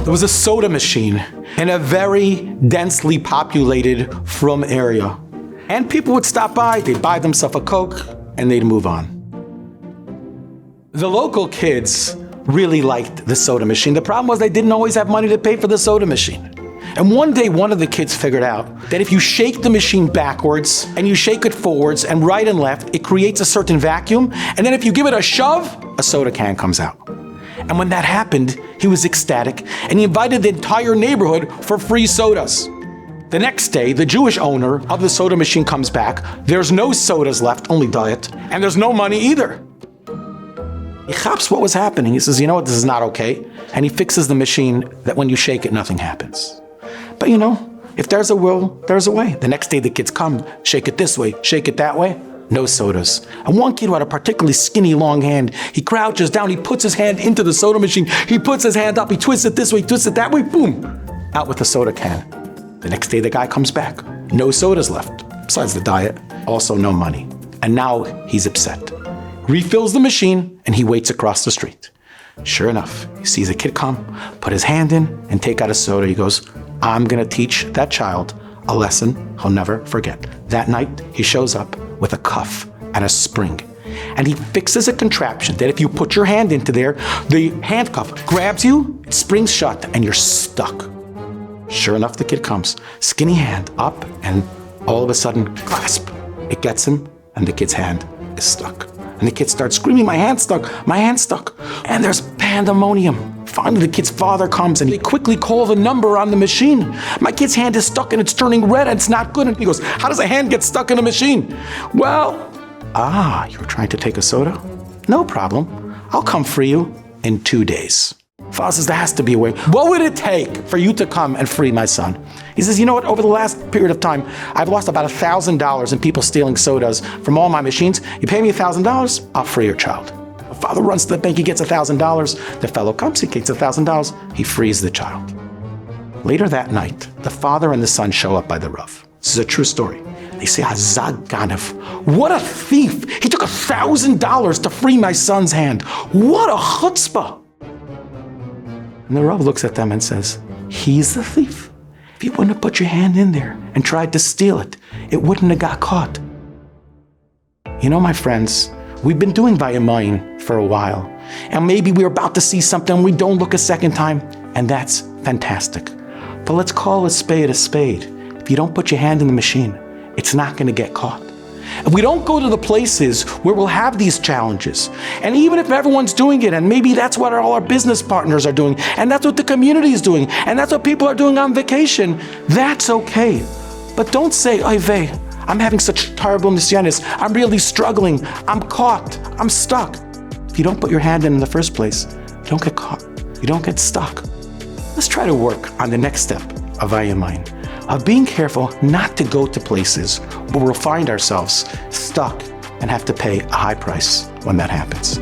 There was a soda machine in a very densely populated Frum area. And people would stop by, they'd buy themselves a Coke, and they'd move on. The local kids really liked the soda machine. The problem was they didn't always have money to pay for the soda machine. And one day, one of the kids figured out that if you shake the machine backwards and you shake it forwards and right and left, it creates a certain vacuum. And then if you give it a shove, a soda can comes out. And when that happened, he was ecstatic and he invited the entire neighborhood for free sodas. The next day, the Jewish owner of the soda machine comes back. There's no sodas left, only diet, and there's no money either. He chops what was happening. He says, you know what, this is not okay. And he fixes the machine that when you shake it, nothing happens. But you know, if there's a will, there's a way. The next day the kids come, shake it this way, shake it that way, no sodas. And one kid who had a particularly skinny, long hand, he crouches down, he puts his hand into the soda machine, he puts his hand up, he twists it this way, twists it that way, boom, out with the soda can. The next day the guy comes back, no sodas left, besides the diet, also no money. And now he's upset. Refills the machine and he waits across the street. Sure enough, he sees a kid come, put his hand in and take out a soda. He goes, I'm gonna teach that child a lesson he'll never forget. That night, he shows up with a cuff and a spring. And he fixes a contraption that if you put your hand into there, the handcuff grabs you, it springs shut, and you're stuck. Sure enough, the kid comes, skinny hand up, and all of a sudden, clasp. It gets him, and the kid's hand is stuck. And the kid starts screaming, my hand's stuck, my hand's stuck. And there's pandemonium. Finally, the kid's father comes and they quickly call the number on the machine. My kid's hand is stuck and it's turning red and it's not good. And he goes, how does a hand get stuck in a machine? Well, you were trying to take a soda? No problem. I'll come free you in 2 days. Father says, there has to be a way. What would it take for you to come and free my son? He says, you know what, over the last period of time, I've lost about $1,000 in people stealing sodas from all my machines. You pay me $1,000, I'll free your child. The father runs to the bank, he gets $1,000. The fellow comes, he gets $1,000, he frees the child. Later that night, the father and the son show up by the Rav. This is a true story. They say, Hazag Ganav, what a thief! He took $1,000 to free my son's hand. What a chutzpah! And the Rav looks at them and says, he's the thief. If you wouldn't have put your hand in there and tried to steal it, it wouldn't have got caught. You know, my friends, we've been doing Vayamayim for a while, and maybe we're about to see something we don't look a second time, and that's fantastic. But let's call a spade a spade. If you don't put your hand in the machine, it's not going to get caught. And we don't go to the places where we'll have these challenges. And even if everyone's doing it, and maybe that's what all our business partners are doing, and that's what the community is doing, and that's what people are doing on vacation, that's okay. But don't say, oy vey, I'm having such terrible nisyanis, I'm really struggling, I'm caught, I'm stuck. If you don't put your hand in the first place, you don't get caught, you don't get stuck. Let's try to work on the next step of Vayamayim, of being careful not to go to places where we'll find ourselves stuck and have to pay a high price when that happens.